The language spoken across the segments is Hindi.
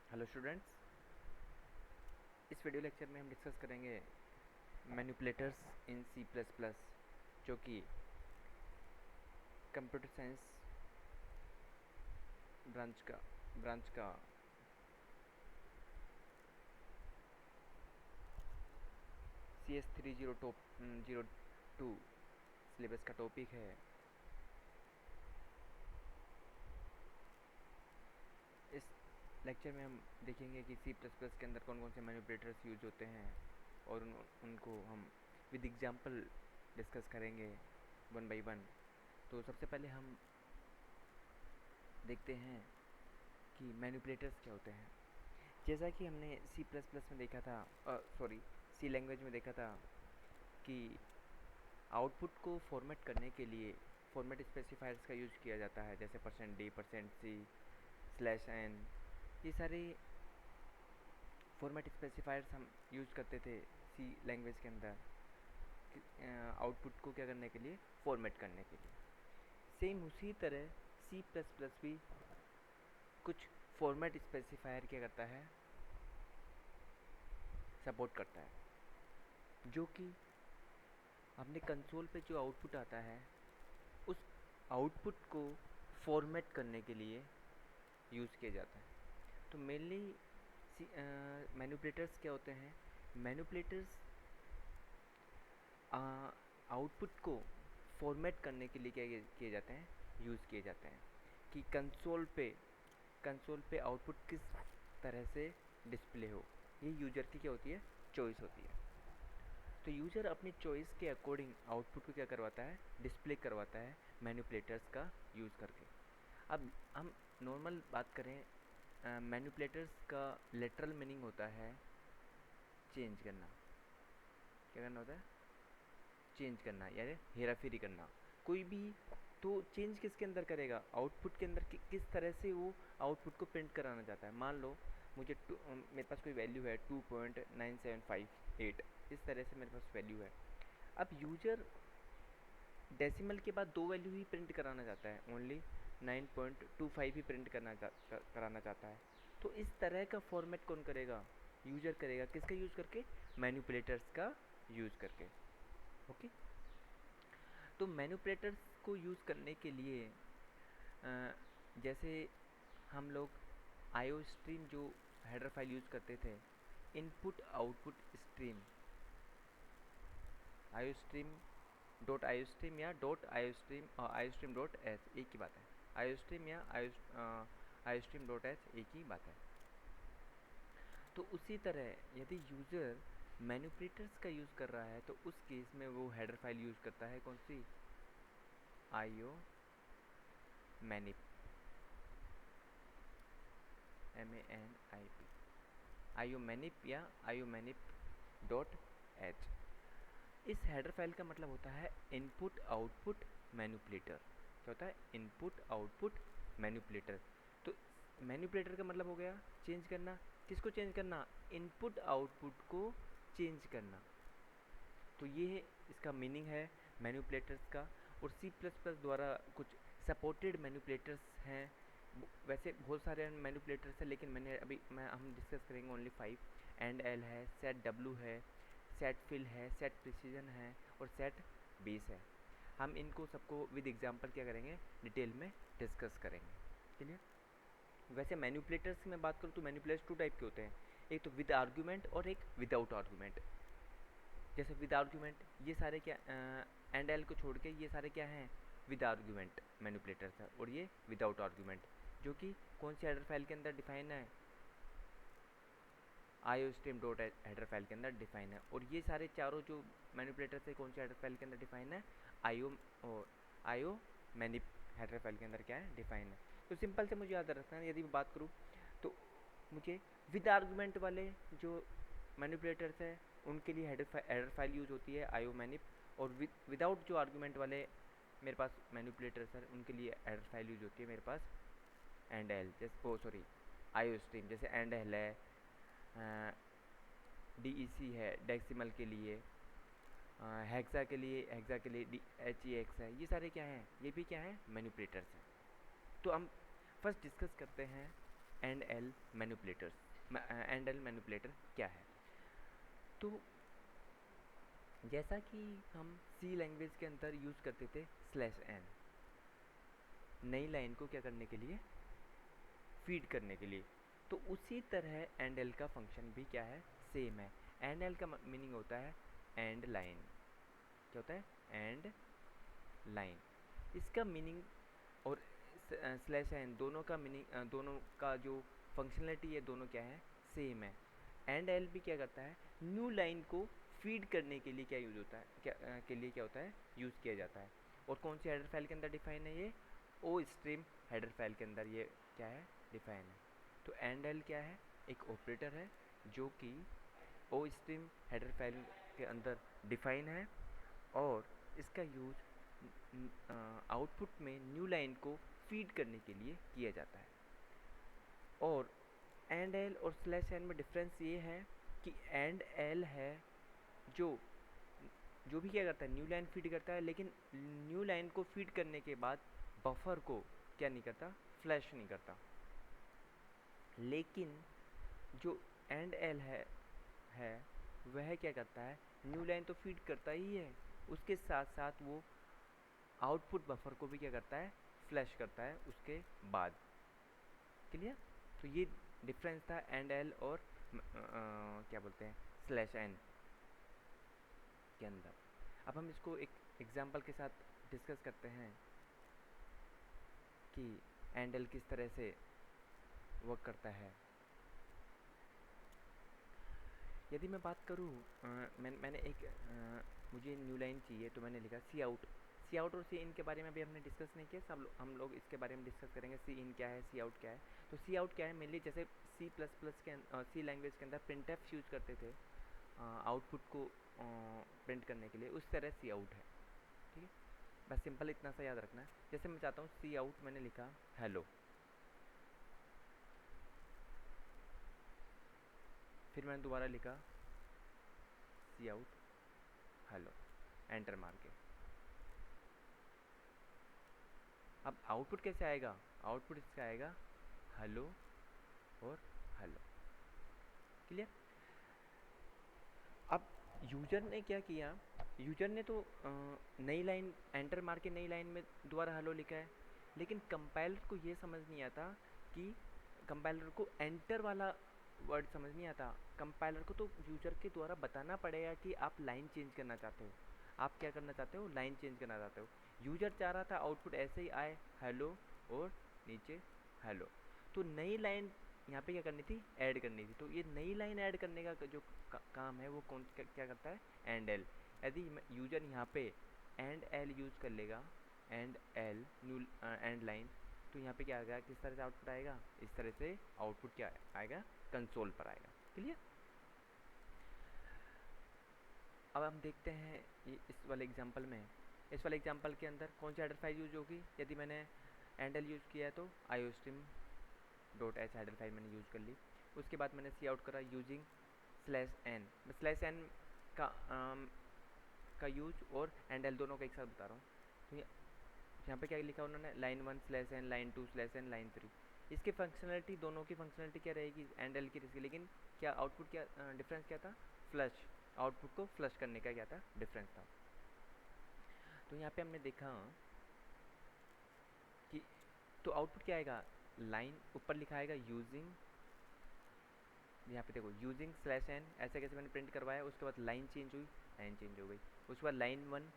हेलो स्टूडेंट्स, इस वीडियो लेक्चर में हम डिस्कस करेंगे मैनिपुलेटर्स इन सी प्लस प्लस, जो कि कंप्यूटर साइंस ब्रांच का CS3002 सिलेबस का टॉपिक है। इस लेक्चर में हम देखेंगे कि सी प्लस प्लस के अंदर कौन कौन से मैनिपुलेटर्स यूज होते हैं और उनको हम विद एग्जांपल डिस्कस करेंगे वन बाय वन। तो सबसे पहले हम देखते हैं कि मैनिपुलेटर्स क्या होते हैं। जैसा कि हमने सी प्लस प्लस में देखा था, सी लैंग्वेज में देखा था कि आउटपुट को फॉर्मेट करने के लिए फॉर्मेट स्पेसिफायर्स का यूज़ किया जाता है, जैसे %d%c/n। ये सारे फॉर्मेट स्पेसिफायर्स हम यूज़ करते थे सी लैंग्वेज के अंदर आउटपुट को क्या करने के लिए, फॉर्मेट करने के लिए। सेम उसी तरह सी प्लस प्लस भी कुछ फॉर्मेट स्पेसिफायर क्या करता है, सपोर्ट करता है, जो कि हमने कंसोल पे जो आउटपुट आता है उस आउटपुट को फॉर्मेट करने के लिए यूज़ किया जाता है। तो मेनली मैनिपुलेटर्स क्या होते हैं? मैनिपुलेटर्स आउटपुट को फॉर्मेट करने के लिए क्या किए जाते हैं, यूज़ किए जाते हैं कि कंसोल पे आउटपुट किस तरह से डिस्प्ले हो। ये यूज़र की क्या होती है, चॉइस होती है। तो यूज़र अपनी चॉइस के अकॉर्डिंग आउटपुट को क्या करवाता है, डिस्प्ले करवाता है मैनिपुलेटर्स का यूज़ करके। अब हम नॉर्मल बात करें, मैनिपुलेटर्स का लिटरल मीनिंग होता है चेंज करना। क्या करना होता है? चेंज करना, यानी हेराफेरी करना। कोई भी तो चेंज किसके अंदर करेगा, आउटपुट के अंदर। किस तरह से वो आउटपुट को प्रिंट कराना चाहता है। मान लो मेरे पास कोई वैल्यू है 2.9758, इस तरह से मेरे पास वैल्यू है। अब यूजर डेसिमल के बाद दो वैल्यू ही प्रिंट कराना चाहता है, ओनली 9.25 ही प्रिंट कराना चाहता है। तो इस तरह का फॉर्मेट कौन करेगा, यूजर करेगा। किसका यूज़ करके? मैनिपुलेटर्स का यूज़ करके। ओके। तो मैनिपुलेटर्स को यूज़ करने के लिए जैसे हम लोग आईओ स्ट्रीम जो हेडर फाइल यूज़ करते थे, input output stream, IO stream dot IO stream या dot IO stream dot H, एक ही बात है। आईओ स्ट्रीम या आईओ स्ट्रीम डॉट एच, एक ही बात है। तो उसी तरह यदि यूज़र मैनिपुलेटर्स का यूज़ कर रहा है तो उस केस में वो हेडर फाइल यूज़ करता है, कौन सी? आईओ मैनिप, MANIP, आईओ मैनिप या आईओ मैनिप डॉट एच। इस हेडर फाइल का मतलब होता है इनपुट आउटपुट मैनिपुलेटर। क्या होता है? Input output manipulator. तो मैनिपुलेटर का मतलब हो गया चेंज करना। किसको चेंज करना? इनपुट आउटपुट को चेंज करना। तो ये इसका मीनिंग है मैनिपुलेटर्स का। और सी प्लस प्लस द्वारा कुछ सपोर्टेड मैनिपुलेटर्स हैं। वैसे बहुत सारे मैनिपुलेटर्स हैं, लेकिन हम डिस्कस करेंगे ओनली 5। एंड एल है, सेट डब्ल्यू है, सेट फिल है, सेट प्रिसीजन है और सेट बेस है। हम इनको सबको विद एग्जांपल क्या करेंगे, डिटेल में डिस्कस करेंगे। क्लियर? वैसे मैनिपुलेटर्स की मैं बात करूँ तो मैनिपुलेटर्स टू टाइप के होते हैं, एक तो विद आर्गूमेंट और एक विदाउट आर्गूमेंट। जैसे विद आर्गूमेंट ये सारे क्या, एंड एल को छोड़ के ये सारे क्या हैं, विद आर्गूमेंट मैनिपुलेटर्स है। और ये विदाउट आर्गूमेंट, जो कि कौन सी हेडर फाइल के अंदर डिफाइन है, IO stream dot header file के अंदर डिफाइन है। और ये सारे चारों जो मैनिपुलेटर्स है कौन सी हेडर फाइल के अंदर डिफाइन है, आईओ मैनिप हेडर फाइल के अंदर क्या है, डिफाइन है। तो सिंपल से मुझे याद रखना है, यदि मैं बात करूँ तो मुझे विद आर्गूमेंट वाले जो मैनिपुलेटर्स है उनके लिए हेडर फाइल यूज होती है आईओ मैनिप, और विदाउट जो आर्गूमेंट वाले मेरे पास मैनिपुलेटर्स है उनके लिए हेडर फाइल यूज होती है मेरे पास एंड एल, जैसे आईओ स्ट्रीम, जैसे एंड एल है, DEC है डेसिमल के लिए, हेक्सा के लिए HEX है। ये सारे क्या हैं, ये भी क्या हैं, मैनिपुलेटर्स हैं। तो हम फर्स्ट डिस्कस करते हैं and L manipulators. And L manipulator क्या है? तो जैसा कि हम सी लैंग्वेज के अंदर यूज़ करते थे स्लैश एन, नई लाइन को क्या करने के लिए, फीड करने के लिए, तो उसी तरह एंड एल का फंक्शन भी क्या है, सेम है। एंड एल का मीनिंग होता है एंड लाइन। क्या होता है? And line. इसका मीनिंग और स्लैश एन दोनों का मीनिंग, दोनों का जो फंक्शनलिटी है दोनों क्या है, सेम है। एंड एल भी क्या करता है, न्यू लाइन को फीड करने के लिए क्या यूज़ होता है, के लिए क्या होता है, यूज़ किया जाता है। और कौन सी हेडर फाइल के अंदर डिफाइन है ये, ओ स्ट्रीम हेडर फाइल के अंदर ये क्या है, डिफाइन है। तो एंड एल क्या है, एक ऑपरेटर है जो कि ओ स्ट्रीम हेडर फाइल के अंदर डिफाइन है और इसका यूज़ आउटपुट में न्यू लाइन को फीड करने के लिए किया जाता है। और एंड एल और स्लैश एन में डिफरेंस ये है कि एंड एल है जो जो भी क्या करता है, न्यू लाइन फीड करता है, लेकिन न्यू लाइन को फीड करने के बाद बफर को क्या नहीं करता, फ्लैश नहीं करता। लेकिन जो एंड एल है वह क्या करता है, न्यू लाइन तो फीड करता ही है, उसके साथ साथ वो आउटपुट बफर को भी क्या करता है, फ्लैश करता है उसके बाद। क्लियर? तो ये डिफरेंस था एंड एल और क्या बोलते हैं, स्लैश एन के अंदर। अब हम इसको एक एग्जांपल के साथ डिस्कस करते हैं कि एंड एल किस तरह से वर्क करता है। यदि मैं बात करूँ, मैंने एक मुझे न्यू लाइन चाहिए तो मैंने लिखा सी आउट। सी आउट और सी इन के बारे में अभी हमने डिस्कस नहीं किया, सब हम लोग इसके बारे में डिस्कस करेंगे, सी इन क्या है, सी आउट क्या है। तो सी आउट क्या है, मेनली जैसे सी प्लस प्लस के सी लैंग्वेज के अंदर प्रिंट एफ यूज़ करते थे आउटपुट को प्रिंट करने के लिए, उस तरह सी आउट है। ठीक है, बस सिंपल इतना सा याद रखना है। जैसे मैं चाहता हूँ सी आउट, मैंने लिखा हेलो, फिर मैंने दोबारा लिखा सी आउट हेलो, एंटर मार के। अब आउटपुट कैसे आएगा, आउटपुट इसका आएगा हेलो और हेलो। क्लियर? अब यूजर ने क्या किया, यूजर ने तो नई लाइन एंटर मार के नई लाइन में दोबारा हेलो लिखा है, लेकिन कंपाइलर को ये समझ नहीं आता कि कंपाइलर को एंटर वाला वर्ड समझ नहीं आता। कंपाइलर को तो यूजर के द्वारा बताना पड़ेगा कि आप लाइन चेंज करना चाहते हो, आप क्या करना चाहते हो, लाइन चेंज करना चाहते हो। यूजर चाह रहा था आउटपुट ऐसे ही आए, हेलो और नीचे हेलो। तो नई लाइन यहाँ पे क्या करनी थी, ऐड करनी थी। तो ये नई लाइन ऐड करने का जो काम है वो कौन क्या करता है, एंड एल। यदि यूजर यहाँ पे एंड एल यूज़ कर लेगा, and L new and line, तो यहाँ पे क्या आएगा, किस तरह से आउटपुट आएगा, इस तरह से आउटपुट क्या आएगा, कंसोल पर आएगा। क्लियर? अब हम देखते हैं इस वाले एग्जांपल में, इस वाले एग्जांपल के अंदर कौन सी हेडर फाइल यूज होगी। यदि मैंने एंड एल यूज़ किया है तो iostream dot H header file मैंने यूज़ कर ली। उसके बाद मैंने सी आउट करा यूजिंग स्लैश एन। मैं स्लैश एन का का यूज और एंड एल दोनों का एक साथ बता रहा हूँ। तो यहाँ पे क्या लिखा उन्होंने, line 1 slash n, line 2 slash n, line 3। इसकी फंक्शनलिटी, दोनों की फंक्शनलिटी क्या रहेगी, एंड एल की रिस्क, लेकिन क्या आउटपुट, क्या डिफरेंस क्या था, फ्लश, आउटपुट को फ्लश करने का क्या था, डिफरेंस था। तो यहाँ पे हमने देखा कि तो आउटपुट क्या आएगा, लाइन ऊपर लिखा आएगा यूजिंग, यहाँ पे देखो यूजिंग स्लैश एन, ऐसे कैसे मैंने प्रिंट करवाया। उसके बाद लाइन चेंज हुई, लाइन चेंज हो गई। उसके बाद लाइन वन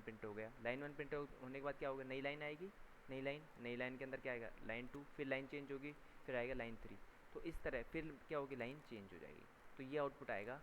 प्रिंट हो गया। लाइन वन प्रिंट होने के बाद क्या होगा, नई लाइन आएगी, नई लाइन के अंदर क्या आएगा, लाइन 2, फिर लाइन चेंज होगी, फिर आएगा लाइन 3। तो इस तरह फिर क्या होगी, लाइन चेंज हो जाएगी। तो ये आउटपुट आएगा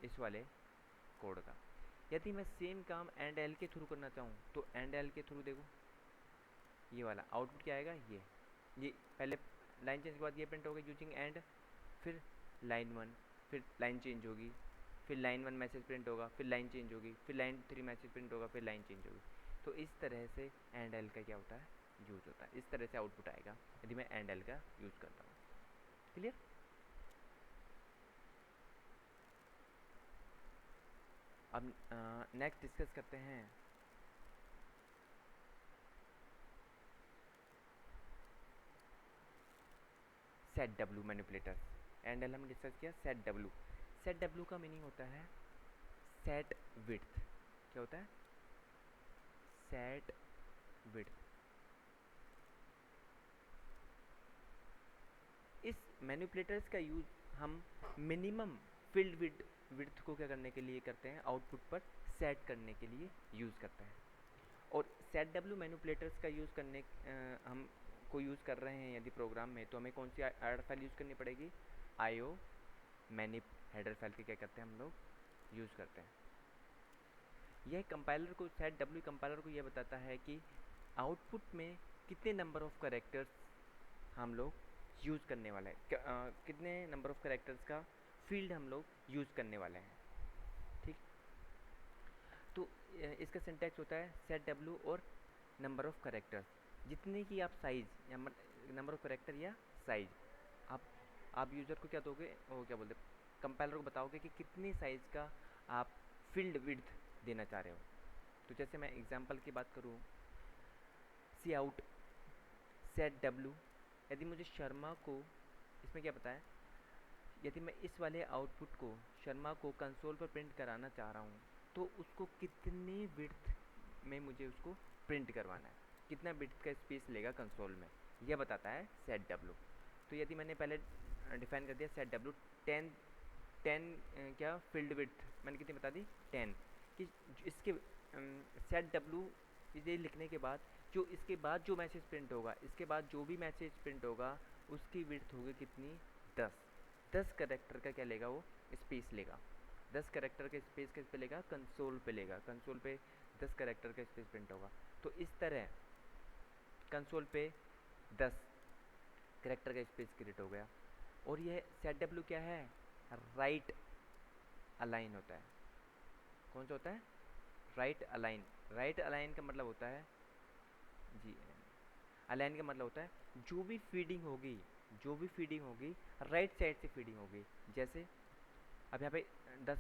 इस वाले कोड का। यदि मैं सेम काम एंड एल के थ्रू करना चाहूँ तो एंड एल के थ्रू देखो ये वाला आउटपुट क्या आएगा, ये पहले लाइन चेंज के बाद ये प्रिंट होगा यूजिंग एंड, फिर लाइन 1, फिर लाइन चेंज होगी, फिर लाइन 1 मैसेज प्रिंट होगा, फिर लाइन चेंज होगी, फिर लाइन 3 मैसेज प्रिंट होगा, फिर लाइन चेंज होगी। तो इस तरह से एंड एल का क्या होता है, यूज होता है। इस तरह से आउटपुट आएगा यदि मैं एंड एल का यूज़ करता हूँ। क्लियर? अब नेक्स्ट डिस्कस करते हैं सेट डब्ल्यू मैनिपुलेटर्स, एंड हमने डिस्कस किया सेट डब्ल्यू। सेट डब्ल्यू का मीनिंग होता है सेट विड्थ। क्या होता है? Set width. इस मैनिपुलेटर्स का यूज हम मिनिमम फील्ड विड्थ को क्या करने के लिए करते हैं, आउटपुट पर सेट करने के लिए यूज़ करते हैं। और सेट डब्ल्यू मैनिपुलेटर्स का यूज़ करने हम को यूज़ कर रहे हैं यदि प्रोग्राम में, तो हमें कौन सी हेडर फाइल यूज़ करनी पड़ेगी? IO मैनिप हेडर फाइल के क्या करते हैं हम लोग यूज़ करते हैं। यह कंपाइलर को, सेट डब्ल्यू कंपाइलर को यह बताता है कि आउटपुट में कितने नंबर ऑफ कैरेक्टर्स हम लोग यूज़ करने वाले हैं, कितने नंबर ऑफ कैरेक्टर्स का फील्ड हम लोग यूज़ करने वाले हैं। ठीक, तो इसका सिंटैक्स होता है सेट डब्ल्यू और नंबर ऑफ कैरेक्टर्स, जितने की आप साइज़ या नंबर ऑफ कैरेक्टर या साइज़ आप यूज़र को क्या दोगे, वो क्या बोलते हैं, कंपाइलर को बताओगे कि कितनी साइज़ का आप फील्ड विड्थ देना चाह रहे हो। तो जैसे मैं एग्जांपल की बात करूँ, सी आउट सेट डब्ल्यू, यदि मुझे शर्मा को, इसमें क्या पता है, यदि मैं इस वाले आउटपुट को शर्मा को कंसोल पर प्रिंट कराना चाह रहा हूँ, तो उसको कितने विड्थ में मुझे उसको प्रिंट करवाना है, कितना विड्थ का स्पेस लेगा कंसोल में, यह बताता है सेट डब्ल्यू। तो यदि मैंने पहले डिफाइन कर दिया सेट डब्ल्यू 10 क्या फील्ड विड्थ मैंने कितनी बता दी 10, कि इसके सेट डब्ल्यू इसे लिखने के बाद जो इसके बाद जो मैसेज प्रिंट होगा, इसके बाद जो भी मैसेज प्रिंट होगा उसकी विड्थ होगी कितनी, 10 कैरेक्टर का क्या लेगा, वो स्पेस लेगा। 10 कैरेक्टर का स्पेस किस पे लेगा, कंसोल पे लेगा। कंसोल पे 10 कैरेक्टर का स्पेस प्रिंट होगा। तो इस तरह कंसोल पे 10 कैरेक्टर का स्पेस क्रिएट हो गया। और ये सेट डब्ल्यू क्या है, राइट अलाइन होता है। कौन सा होता है, राइट अलाइन। राइट अलाइन का मतलब होता है जी, अलाइन का मतलब होता है जो भी फीडिंग होगी, जो भी फीडिंग होगी राइट साइड से फीडिंग होगी। जैसे अब यहाँ पे 10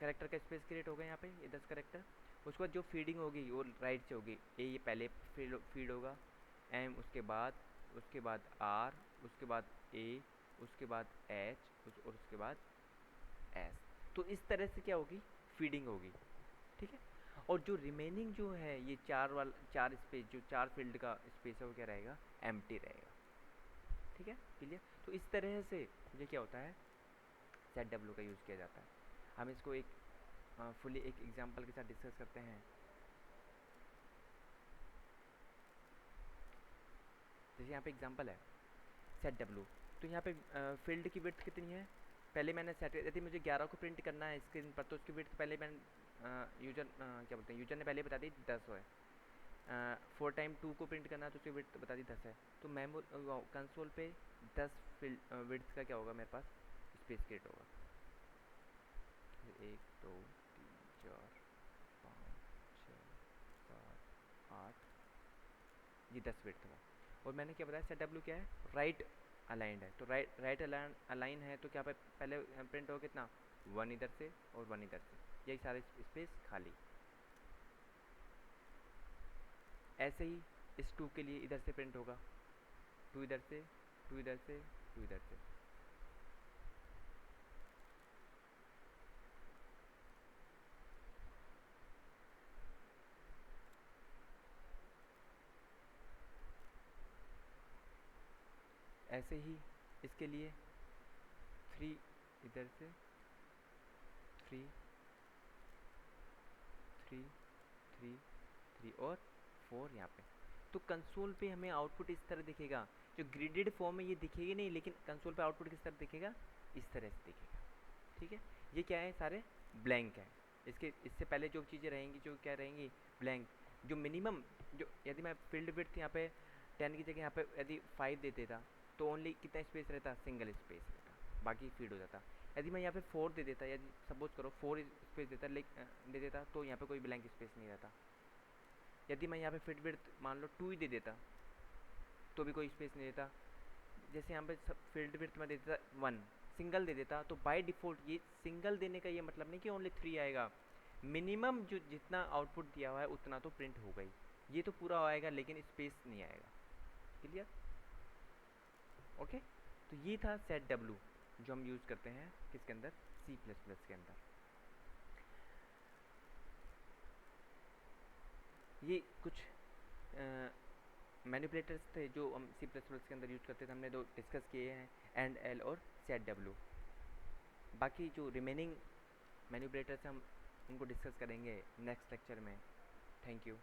कैरेक्टर का स्पेस क्रिएट हो गया, यहाँ पे ये 10 कैरेक्टर, उसके बाद जो फीडिंग होगी वो राइट से होगी। ये पहले फीड होगा, एम उसके बाद आर, उसके बाद ए, उसके बाद एच और उसके बाद एस। तो इस तरह से क्या होगी, फीडिंग होगी। ठीक है, और जो रिमेनिंग जो है ये चार स्पेस, जो 4 फील्ड का स्पेस है वो क्या रहेगा, एम्प्टी रहेगा। ठीक है, क्लियर। तो इस तरह से ये क्या होता है, सेट डब्ल्यू का यूज़ किया जाता है। हम इसको एक फुली एक एग्जांपल के साथ डिस्कस करते हैं। जैसे यहाँ पे एग्जांपल है सेट डब्ल्यू, तो यहाँ पे फील्ड की विड्थ कितनी है, पहले मैंने सेट, यदि मुझे 11 को प्रिंट करना है स्क्रीन पर, तो उसकी विड्थ पहले मैंने यूजर क्या बोलते हैं, यूजर ने पहले बता दी 10 है। 4 टाइम 2 को प्रिंट करना है तो उसकी विड्थ बता दी 10 है। तो कंसोल पे 10 फील्ड विड्थ का क्या होगा, मेरे पास स्पेस क्रिएट होगा। 1 2 3 4 5 6 7 8, ये 10 विड्थ हुआ। और मैंने क्या बताया, सेट डब्ल्यू क्या है, राइट अलाइंड है। तो राइट अलाइन है तो क्या पहले प्रिंट होगा कितना, 1 इधर से और 1 इधर से, यही सारे स्पेस खाली। ऐसे ही इस 2 के लिए इधर से प्रिंट होगा, 2 इधर से, 2 इधर से, 2 इधर से। ऐसे ही इसके लिए 3 इधर से, 3 3 3 3 और 4 यहाँ पे। तो कंसोल पे हमें आउटपुट इस तरह दिखेगा, जो ग्रिडेड फॉर्म में ये दिखेगी नहीं, लेकिन कंसोल पे आउटपुट किस तरह दिखेगा, इस तरह से दिखेगा। ठीक है, ये क्या है, सारे ब्लैंक है। इससे पहले जो चीज़ें रहेंगी, जो क्या रहेंगी, ब्लैंक। जो मिनिमम, जो यदि मैं फील्ड विड्थ यहाँ पे 10 की जगह यहाँ पे यदि 5 दे देता, तो ओनली कितना स्पेस रहता, सिंगल स्पेस रहता, बाकी फीड हो जाता। यदि मैं यहाँ पे 4 दे देता, यदि सपोज करो 4 स्पेस देता दे देता, तो यहाँ पे कोई ब्लैंक स्पेस नहीं रहता। यदि मैं यहाँ पे फील्ड विड्थ मान लो 2 ही दे देता, तो भी कोई स्पेस नहीं देता। जैसे यहाँ पे फील्ड विड्थ में दे देता 1, सिंगल दे देता, तो बाय डिफ़ॉल्ट ये सिंगल देने का ये मतलब नहीं कि ओनली 3 आएगा, मिनिमम जो जितना आउटपुट दिया हुआ है उतना तो प्रिंट हो गई, ये तो पूरा आएगा लेकिन स्पेस नहीं आएगा। Clear, okay. तो ये था सेट डब्लू जो हम यूज़ करते हैं किसके अंदर, सी प्लस प्लस के अंदर। ये कुछ मैनिपुलेटर्स थे जो हम सी प्लस प्लस के अंदर यूज़ करते थे, हमने दो डिस्कस किए हैं, एंड एल और सेट डब्लू। बाकी जो रिमेनिंग मैनिपुलेटर्स हम उनको डिस्कस करेंगे नेक्स्ट लेक्चर में। Thank you.